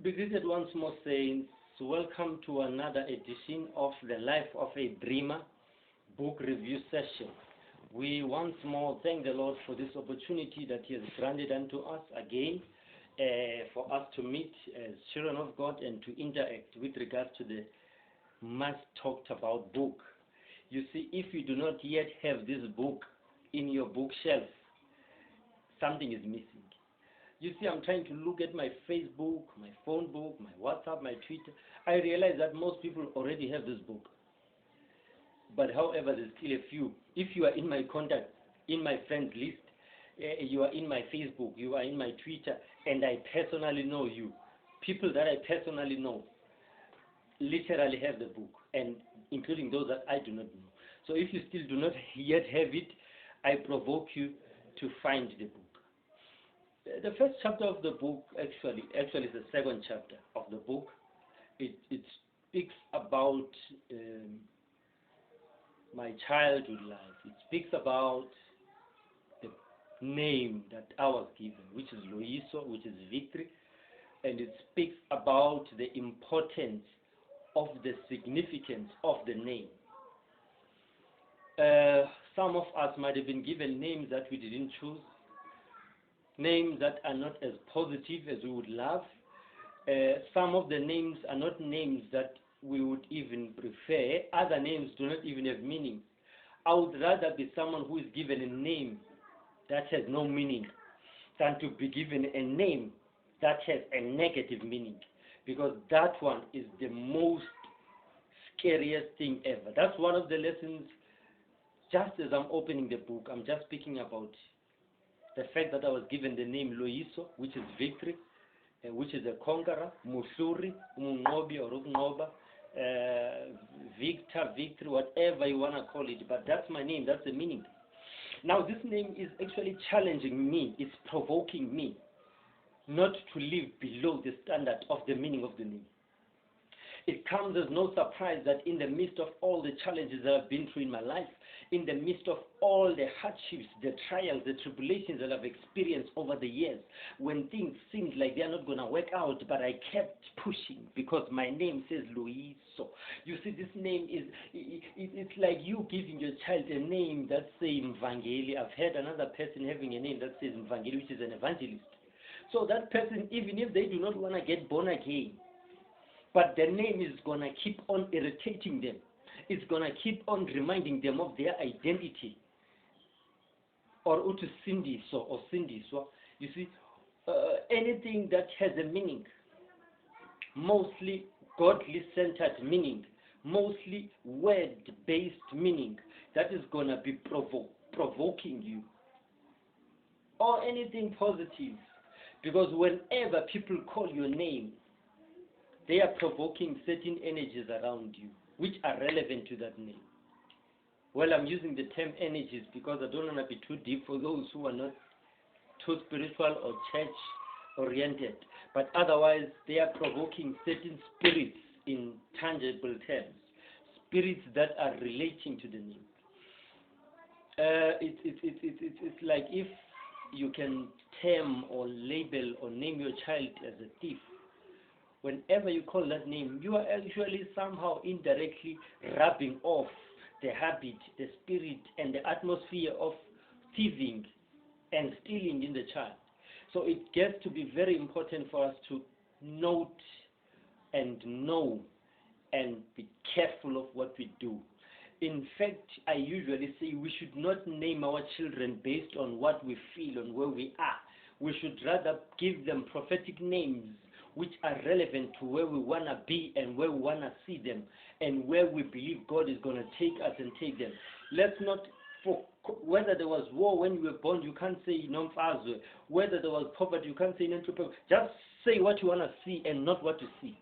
Be greeted once more, saints. Welcome to another edition of the Life of a Dreamer book review session. We once more thank the Lord for this opportunity that He has granted unto us again for us to meet as children of God and to interact with regards to the much talked about book. You see, if you do not yet have this book in your bookshelf, something is missing. You see, I'm trying to look at my Facebook, my phone book, my WhatsApp, my Twitter. I realize that most people already have this book. But however, there's still a few. If you are in my contact, in my friends list, you are in my Facebook, you are in my Twitter, and I personally know you. People that I personally know literally have the book, and including those that I do not know. So if you still do not yet have it, I provoke you to find the book. The first chapter of the book, actually is the second chapter of the book. It speaks about my childhood life. It speaks about the name that I was given, which is Loyiso, which is victory, and it speaks about the importance of the significance of the name. Some of us might have been given names that we didn't choose, names that are not as positive as we would love. Some of the names are not names that we would even prefer. Other names do not even have meaning. I would rather be someone who is given a name that has no meaning than to be given a name that has a negative meaning, because that one is the most scariest thing ever. That's one of the lessons. Just as I'm opening the book, I'm just speaking about the fact that I was given the name Loyiso, which is victory, which is a conqueror, Muhluri, Umungobi or Ukungoba, Victor, victory, whatever you want to call it, but that's my name, that's the meaning. Now this name is actually challenging me, it's provoking me not to live below the standard of the meaning of the name. It comes as no surprise that in the midst of all the challenges that I've been through in my life, in the midst of all the hardships, the trials, the tribulations that I've experienced over the years, when things seemed like they're not going to work out, but I kept pushing because my name says Loyiso. You see, this name is, it's like you giving your child a name that says Mvangeli. I've heard another person having a name that says Mvangeli, which is an evangelist. So that person, even if they do not want to get born again, but the name is going to keep on irritating them. It's going to keep on reminding them of their identity. Or utu Sindiso or Sindiso. You see, anything that has a meaning, mostly godly-centered meaning, mostly word-based meaning, that is going to be provoking you. Or anything positive. Because whenever people call your name, they are provoking certain energies around you, which are relevant to that name. Well, I'm using the term energies because I don't want to be too deep for those who are not too spiritual or church-oriented. But otherwise, they are provoking certain spirits in tangible terms, spirits that are relating to the name. It's like if you can term or label or name your child as a thief. Whenever you call that name, you are actually somehow indirectly rubbing off the habit, the spirit, and the atmosphere of thieving and stealing in the child. So it gets to be very important for us to note and know and be careful of what we do. In fact, I usually say we should not name our children based on what we feel and where we are. We should rather give them prophetic names which are relevant to where we want to be and where we want to see them and where we believe God is going to take us and take them. Let's not, whether there was war when you were born, you can't say Nomfazwe. Whether there was poverty, you can't say Nentupe. Just say what you want to see and not what you see.